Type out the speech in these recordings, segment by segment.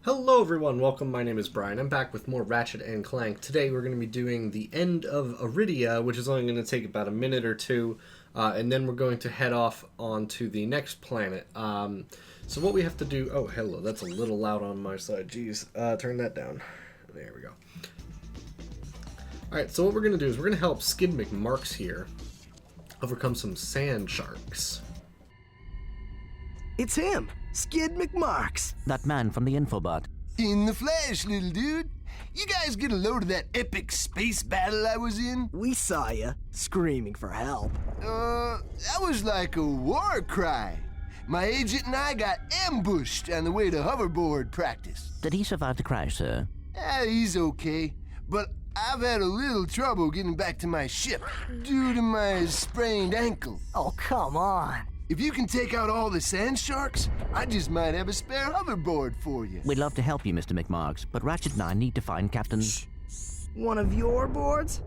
Hello everyone, welcome, my name is Brian. I'm back with more Ratchet and Clank. Today we're going to be doing the end of Iridia, which is only going to take about a minute or two, and then we're going to head off onto the next planet. So what we have to do... Oh, hello, that's a little loud on my side, jeez. Turn that down. There we go. Alright, so what we're going to do is we're going to help Skid McMarks here overcome some sand sharks. It's him, Skid McMarks. That man from the infobot. In the flesh, little dude. You guys get a load of that epic space battle I was in? We saw ya, screaming for help. That was like a war cry. My agent and I got ambushed on the way to hoverboard practice. Did he survive the crash, sir? He's okay, but I've had a little trouble getting back to my ship due to my sprained ankle. Oh, come on. If you can take out all the sand sharks, I just might have a spare hoverboard for you. We'd love to help you, Mr. McMarks, but Ratchet and I need to find Captain... One of your boards?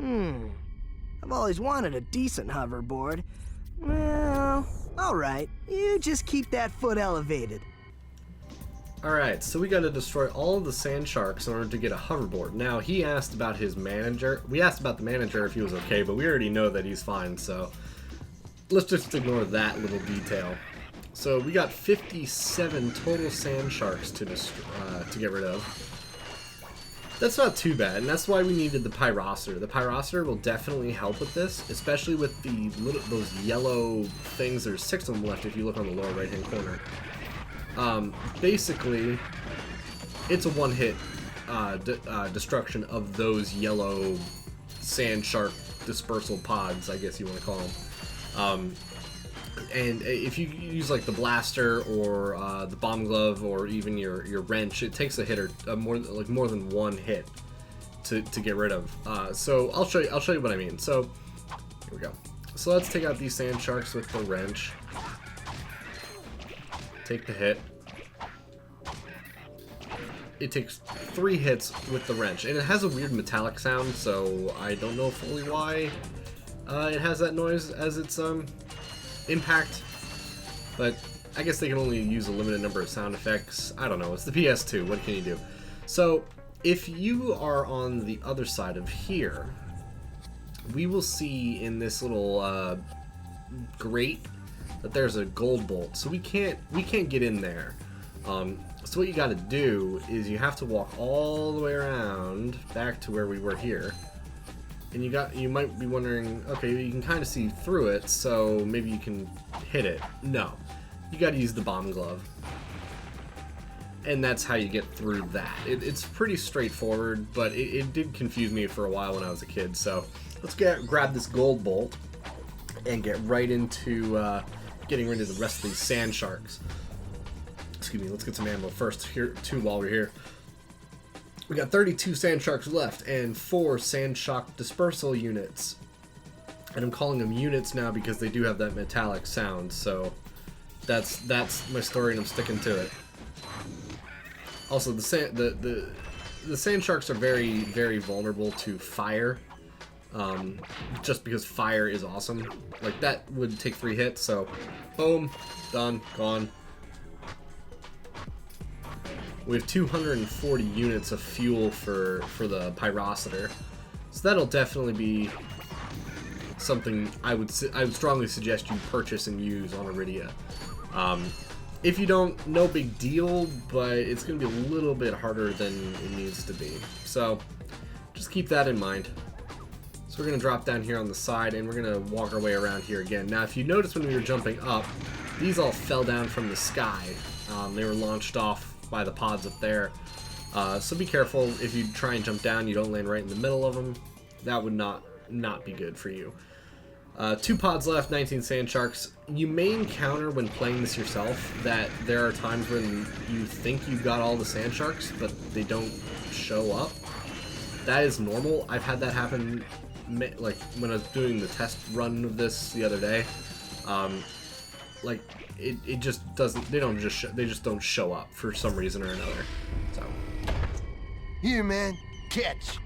I've always wanted a decent hoverboard. Well, alright. You just keep that foot elevated. Alright, so we gotta destroy all of the sand sharks in order to get a hoverboard. Now, he asked about his manager. We asked about the manager if he was okay, but we already know that he's fine, so... let's just ignore that little detail. So we got 57 total sand sharks to get rid of. That's not too bad, and that's why we needed the Pyrocenter. The Pyrocenter will definitely help with this, especially with the those yellow things. There's 6 of them left if you look on the lower right-hand corner. Basically, it's a one-hit destruction of those yellow sand shark dispersal pods, I guess you want to call them. And if you use like the blaster or the bomb glove or even your wrench, it takes a hit or more than one hit to get rid of. So I'll show you what I mean. So here we go. So let's take out these sand sharks with the wrench. Take the hit. It takes 3 hits with the wrench, and it has a weird metallic sound. So I don't know fully why. It has that noise as its impact, but I guess they can only use a limited number of sound effects. I don't know, it's the PS2, what can you do? So if you are on the other side of here, we will see in this little grate that there's a gold bolt, so we can't get in there. So what you got to do is you have to walk all the way around back to where we were here. And you might be wondering, okay, you can kind of see through it, so maybe you can hit it. No, you got to use the bomb glove, and that's how you get through that. It's pretty straightforward, but it did confuse me for a while when I was a kid. So let's grab this gold bolt and get right into getting rid of the rest of these sand sharks. Excuse me. Let's get some ammo first here too while we're here. We got 32 sand sharks left and 4 sand shark dispersal units. And I'm calling them units now because they do have that metallic sound. So that's my story, and I'm sticking to it. Also, the sand sharks are very, very vulnerable to fire. Just because fire is awesome. Like, that would take 3 hits, so boom, done, gone. We have 240 units of fuel for the Pyrocenter, so that'll definitely be something I would strongly suggest you purchase and use on Iridia. If you don't, no big deal, but it's going to be a little bit harder than it needs to be. So just keep that in mind. So we're going to drop down here on the side, and we're going to walk our way around here again. Now, if you notice when we were jumping up, these all fell down from the sky. They were launched off by the pods up there, so be careful. If you try and jump down, you don't land right in the middle of them. That would not be good for you. 2 pods left, 19 sand sharks. You may encounter when playing this yourself that there are times when you think you've got all the sand sharks, but they don't show up. That is normal. I've had that happen, like when I was doing the test run of this the other day. Like it just doesn't. They just don't show up for some reason or another. So here, man, catch.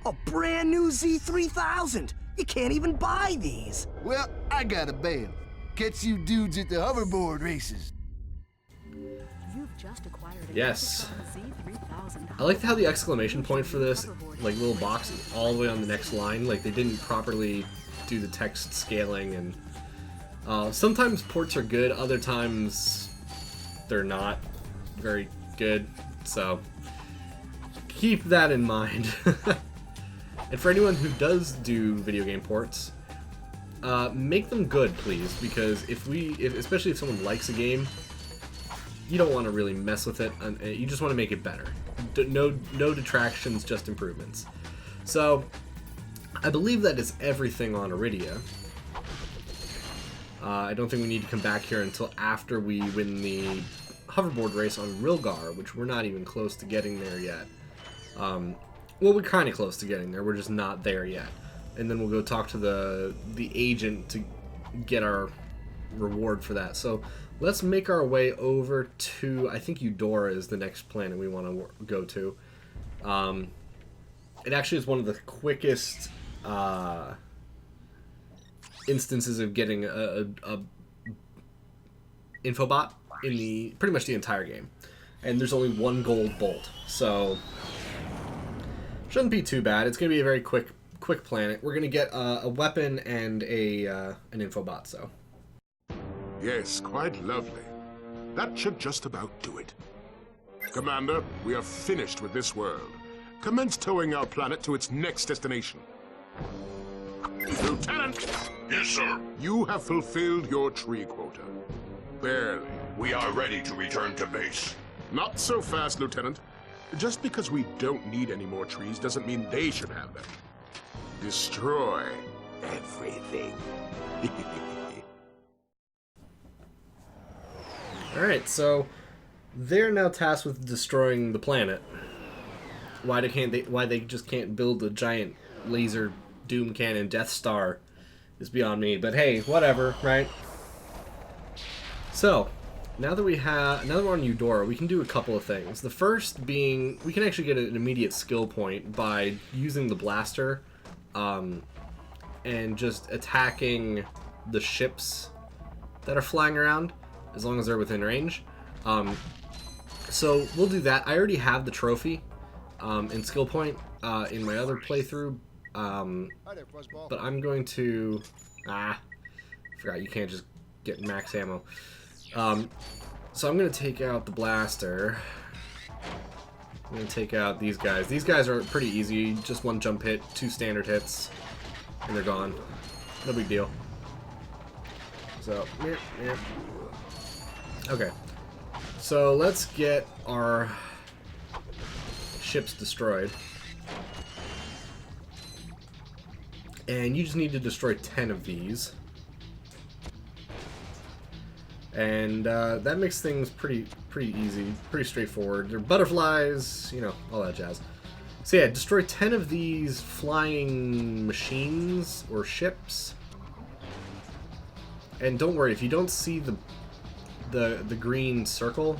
A brand new Z3000. You can't even buy these. Well, I got a bail. Catch you dudes at the hoverboard races. You Yes. I like how the exclamation point for this, like, little box is all the way on the next line. Like, they didn't properly do the text scaling, and sometimes ports are good, other times they're not very good, so keep that in mind. And for anyone who does do video game ports, make them good, please, because especially if someone likes a game, you don't want to really mess with it, and you just want to make it better. No detractions, just improvements. So, I believe that is everything on Iridia. I don't think we need to come back here until after we win the hoverboard race on Rilgar, which we're not even close to getting there yet. Well, we're kind of close to getting there, we're just not there yet. And then we'll go talk to the agent to get our reward for that. So let's make our way over to, I think Eudora is the next planet we want to go to. It actually is one of the quickest instances of getting a infobot in pretty much the entire game. And there's only one gold bolt, so shouldn't be too bad. It's going to be a very quick planet. We're going to get a weapon and an infobot, so. Yes, quite lovely. That should just about do it. Commander, we are finished with this world. Commence towing our planet to its next destination. Lieutenant! Yes, sir. You have fulfilled your tree quota. Barely. We are ready to return to base. Not so fast, Lieutenant. Just because we don't need any more trees doesn't mean they should have them. Destroy everything. Alright, so they're now tasked with destroying the planet. Why they just can't build a giant laser doom cannon Death Star is beyond me, but hey, whatever, right? So, now that we're on Eudora, we can do a couple of things. The first being, we can actually get an immediate skill point by using the blaster, and just attacking the ships that are flying around, as long as they're within range. So we'll do that. I already have the trophy in skill point in my other playthrough, but I'm going to... forgot you can't just get max ammo. So I'm going to take out the blaster. I'm going to take out these guys. These guys are pretty easy. Just one jump hit, 2 standard hits, and they're gone. No big deal. So, okay. So let's get our ships destroyed. And you just need to destroy 10 of these. And that makes things pretty easy, pretty straightforward. They're butterflies, you know, all that jazz. So yeah, destroy 10 of these flying machines or ships. And don't worry, if you don't see the green circle,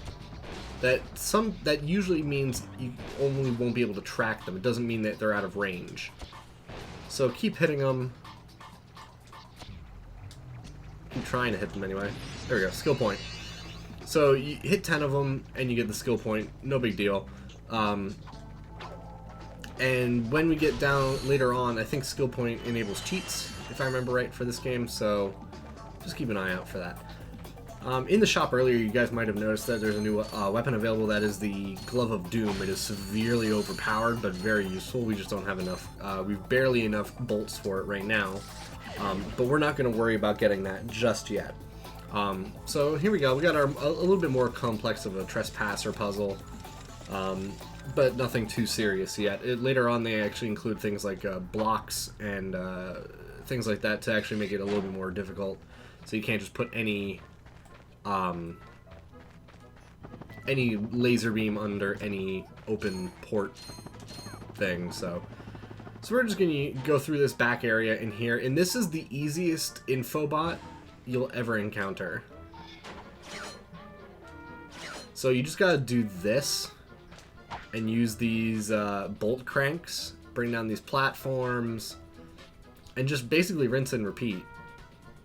that usually means you only won't be able to track them. It doesn't mean that they're out of range. So keep hitting them. Keep trying to hit them anyway. There we go, skill point. So you hit 10 of them and you get the skill point, no big deal. And when we get down later on, I think skill point enables cheats, if I remember right, for this game, so just keep an eye out for that. In the shop earlier, you guys might have noticed that there's a new weapon available that is the Glove of Doom. It is severely overpowered, but very useful. We just don't have enough. We've barely enough bolts for it right now, but we're not going to worry about getting that just yet. So here we go. We got a little bit more complex of a trespasser puzzle, but nothing too serious yet. Later on, they actually include things like blocks and things like that to actually make it a little bit more difficult. So you can't just put any laser beam under any open port thing. So we're just gonna go through this back area in here, and this is the easiest infobot you'll ever encounter. So you just gotta do this and use these bolt cranks, bring down these platforms, and just basically rinse and repeat.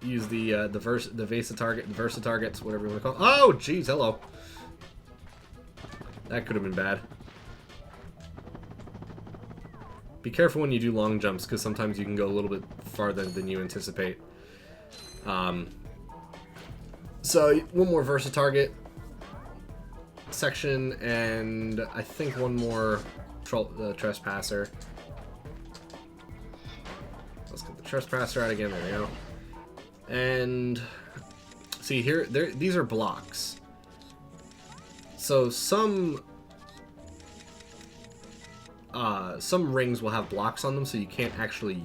Use the Versa targets, whatever you want to call it. Oh, jeez, hello. That could have been bad. Be careful when you do long jumps, because sometimes you can go a little bit farther than you anticipate. So, one more Versa target section, and I think one more Trespasser. Let's get the Trespasser out again. There we go. And see here, these are blocks. So some rings will have blocks on them, so you can't actually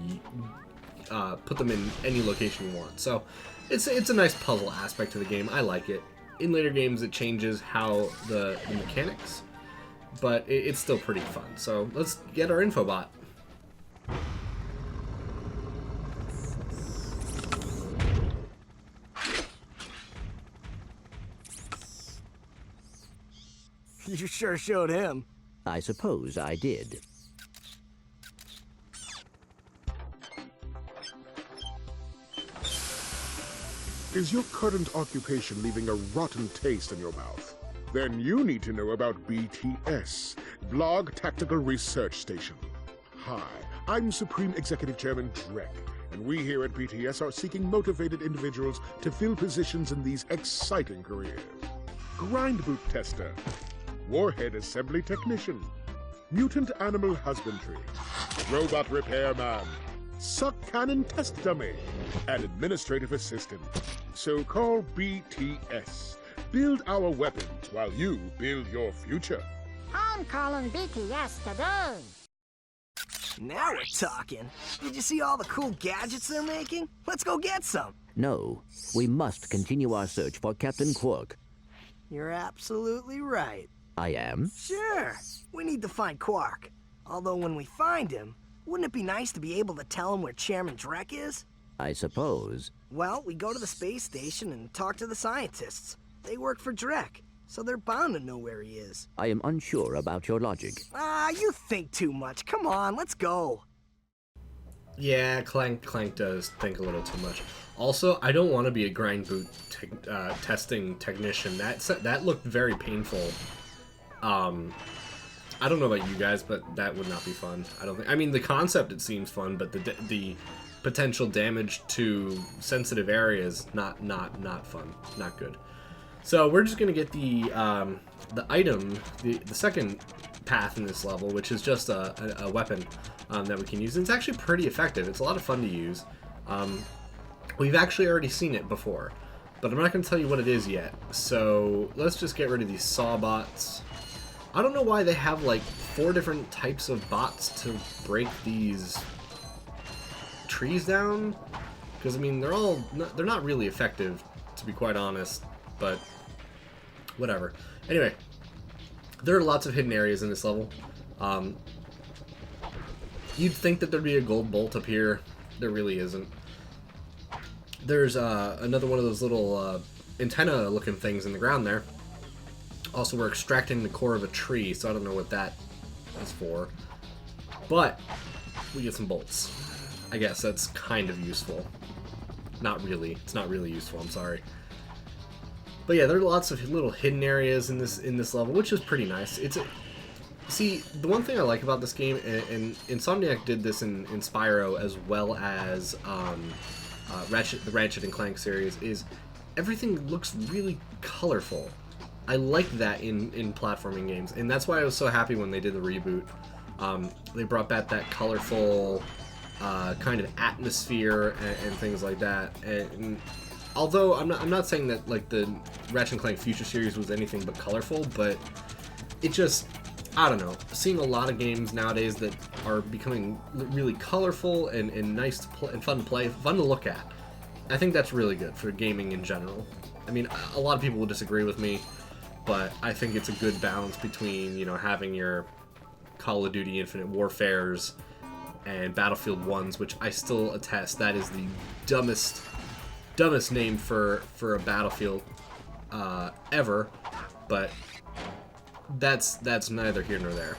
put them in any location you want. So it's a nice puzzle aspect to the game. I like it. In later games, it changes how the mechanics, but it's still pretty fun. So let's get our infobot. You sure showed him. I suppose I did. Is your current occupation leaving a rotten taste in your mouth? Then you need to know about BTS, Blog Tactical Research Station. Hi, I'm Supreme Executive Chairman Drek, and we here at BTS are seeking motivated individuals to fill positions in these exciting careers. Grind boot tester, warhead assembly technician, mutant animal husbandry, robot repairman, suck cannon test dummy, and administrative assistant. So call BTS. Build our weapons while you build your future. I'm calling BTS today. Now we're talking. Did you see all the cool gadgets they're making? Let's go get some. No, we must continue our search for Captain Quark. You're absolutely right. I am? Sure. We need to find Quark. Although when we find him, wouldn't it be nice to be able to tell him where Chairman Drek is? I suppose. Well, we go to the space station and talk to the scientists. They work for Drek, so they're bound to know where he is. I am unsure about your logic. You think too much. Come on, let's go. Yeah, Clank does think a little too much. Also, I don't want to be a grind boot testing technician. That looked very painful. I don't know about you guys, but that would not be fun. I mean, the concept, it seems fun, but the potential damage to sensitive areas, not fun, not good. So we're just gonna get the item, the second path in this level, which is just a weapon that we can use. And it's actually pretty effective. It's a lot of fun to use. We've actually already seen it before, but I'm not gonna tell you what it is yet. So let's just get rid of these saw bots. I don't know why they have like 4 different types of bots to break these trees down, because I mean they're not really effective, to be quite honest, but whatever. Anyway, there are lots of hidden areas in this level. You'd think that there'd be a gold bolt up here. There really isn't. There's another one of those little antenna looking things in the ground there. Also, we're extracting the core of a tree, so I don't know what that is for. But we get some bolts. I guess that's kind of useful. Not really. It's not really useful, I'm sorry. But yeah, there are lots of little hidden areas in this level, which is pretty nice. See, the one thing I like about this game, and Insomniac did this in Spyro as well as the Ratchet and Clank series, is everything looks really colorful. I like that in platforming games, and that's why I was so happy when they did the reboot. They brought back that colorful kind of atmosphere and things like that. And although I'm not saying that like the Ratchet and Clank Future series was anything but colorful, but it just, I don't know, seeing a lot of games nowadays that are becoming really colorful and nice to play and fun to play, fun to look at. I think that's really good for gaming in general. I mean, a lot of people will disagree with me, but I think it's a good balance between, you know, having your Call of Duty Infinite Warfares and Battlefield 1s, which I still attest that is the dumbest name for a Battlefield ever, but that's neither here nor there.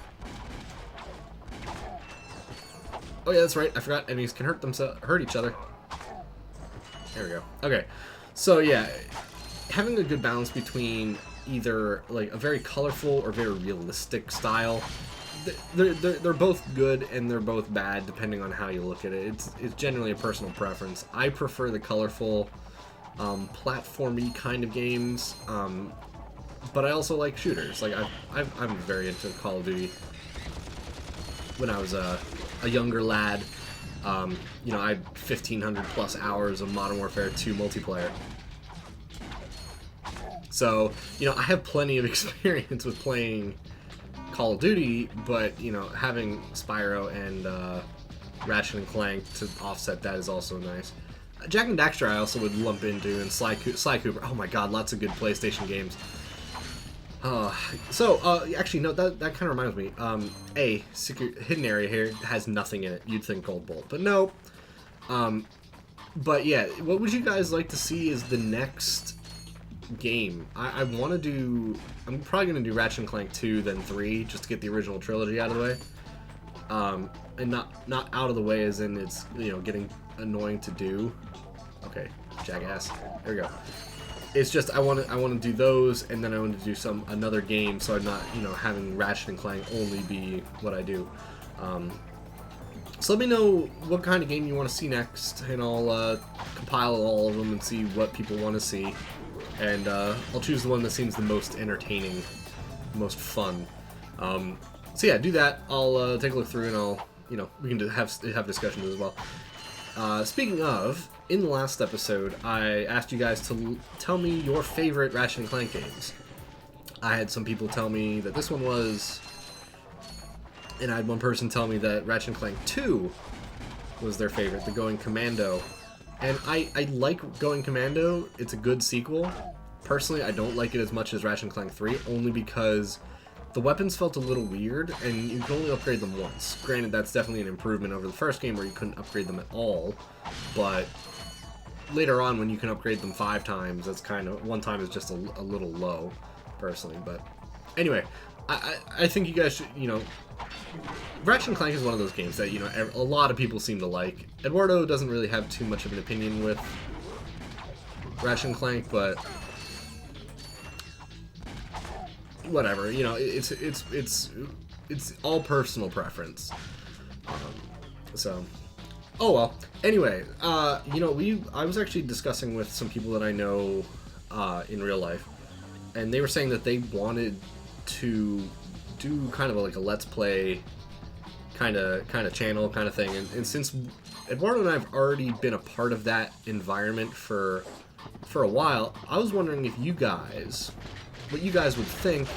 Oh yeah, that's right, I forgot enemies can hurt each other. There we go. Okay, so yeah, having a good balance between either like a very colorful or very realistic style. They're both good and they're both bad depending on how you look at it. It's generally a personal preference. I prefer the colorful, platformy kind of games, but I also like shooters. Like I'm very into Call of Duty. When I was a younger lad, you know, I had 1,500 plus hours of Modern Warfare 2 multiplayer. So, you know, I have plenty of experience with playing Call of Duty, but, you know, having Spyro and Ratchet and Clank to offset that is also nice. Jak and Daxter I also would lump into, and Sly Cooper. Oh my god, lots of good PlayStation games. Actually, no, that kind of reminds me. Secret Hidden Area here has nothing in it. You'd think Gold Bolt, but no. But yeah, what would you guys like to see is the next game? I want to do... I'm probably going to do Ratchet and Clank 2, then 3, just to get the original trilogy out of the way. And not out of the way as in it's, you know, getting annoying to do. Okay, jackass. There we go. It's just I want to do those, and then I want to do another game, so I'm not, you know, having Ratchet and Clank only be what I do. So let me know what kind of game you want to see next, and I'll compile all of them and see what people want to see, and I'll choose the one that seems the most entertaining, the most fun. So yeah, do that. I'll take a look through, and I'll, you know, we can have discussions as well. Speaking of, in the last episode, I asked you guys to tell me your favorite Ratchet and Clank games. I had some people tell me that this one was, and I had one person tell me that Ratchet and Clank 2 was their favorite, the Going Commando. And I like Going Commando. It's a good sequel. Personally, I don't like it as much as Ratchet and Clank 3, only because the weapons felt a little weird, and you can only upgrade them once. Granted, that's definitely an improvement over the first game where you couldn't upgrade them at all, but later on when you can upgrade them 5 times, that's kind of, one time is just a little low, personally. But anyway, I think you guys should, you know, Ratchet and Clank is one of those games that, you know, a lot of people seem to like. Eduardo doesn't really have too much of an opinion with Ratchet and Clank, but whatever, you know, it's all personal preference. So, oh well. Anyway, you know, I was actually discussing with some people that I know in real life, and they were saying that they wanted to do kind of like a Let's Play kind of channel kind of thing, and since Eduardo and I have already been a part of that environment for a while, I was wondering if you guys, what you guys would think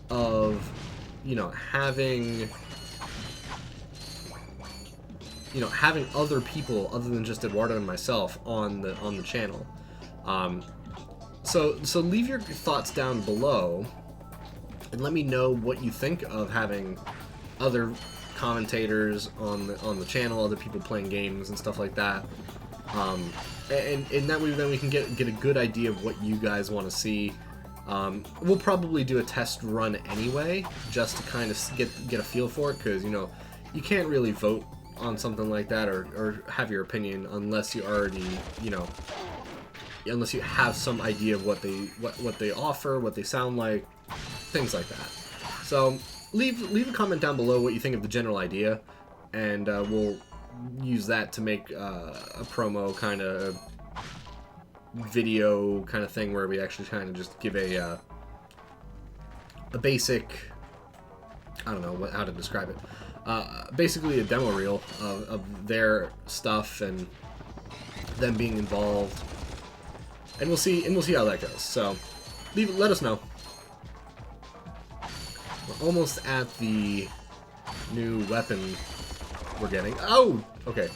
of, you know, having other people other than just Eduardo and myself on the channel. So leave your thoughts down below and let me know what you think of having other commentators on the channel, other people playing games and stuff like that. And that way then we can get a good idea of what you guys want to see. We'll probably do a test run anyway, just to kind of get a feel for it, because, you know, you can't really vote on something like that or have your opinion unless you already, you know, unless you have some idea of what they offer, what they sound like, things like that. So leave a comment down below what you think of the general idea, and we'll use that to make a promo kind of video kind of thing where we actually kind of just give a basic, I don't know how to describe it, basically a demo reel of their stuff and them being involved, and we'll see how that goes. So let us know. We're almost at the new weapon we're getting. Oh, okay.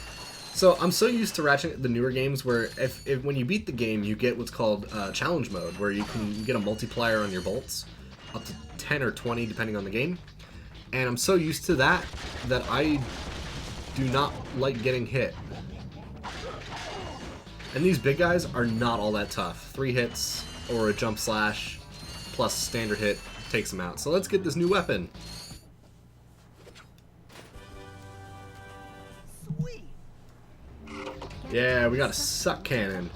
So I'm so used to Ratchet, the newer games, where if when you beat the game, you get what's called challenge mode, where you can get a multiplier on your bolts, up to 10 or 20 depending on the game. And I'm so used to that I do not like getting hit. And these big guys are not all that tough. 3 hits or a jump slash plus standard hit takes them out. So let's get this new weapon. Yeah, we got a suck cannon.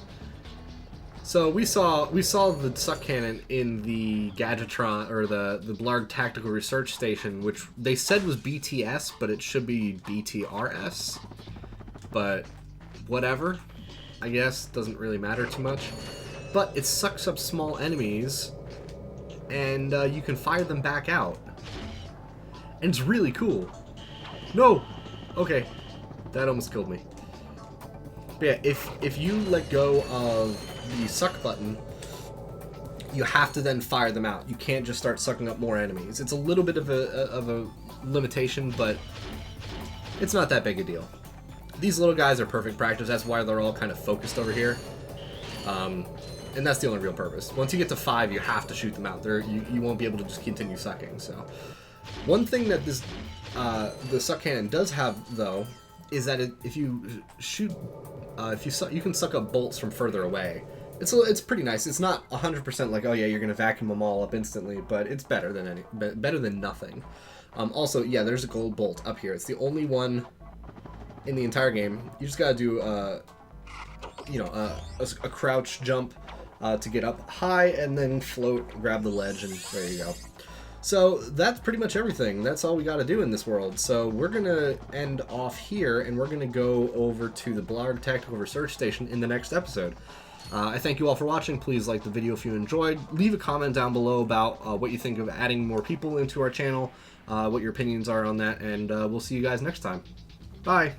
So we saw the suck cannon in the Gadgetron, or the Blarg Tactical Research Station, which they said was BTS, but it should be BTRS. But whatever, I guess, doesn't really matter too much. But it sucks up small enemies, and you can fire them back out. And it's really cool. No! Okay, that almost killed me. But yeah, if you let go of the suck button, you have to then fire them out. You can't just start sucking up more enemies. It's a little bit of a limitation, but it's not that big a deal. These little guys are perfect practice. That's why they're all kind of focused over here. And that's the only real purpose. Once you get to 5, you have to shoot them out. You won't be able to just continue sucking. So, one thing that this the suck cannon does have, though, is that if you shoot, you can suck up bolts from further away. It's pretty nice. It's not 100% like, oh yeah, you're gonna vacuum them all up instantly, but it's better than nothing. Also, yeah, there's a gold bolt up here. It's the only one in the entire game. You just gotta do a crouch jump to get up high, and then float, grab the ledge, and there you go. So that's pretty much everything. That's all we got to do in this world. So we're going to end off here, and we're going to go over to the Blarg Tactical Research Station in the next episode. I thank you all for watching. Please like the video if you enjoyed. Leave a comment down below about what you think of adding more people into our channel, what your opinions are on that, and we'll see you guys next time. Bye!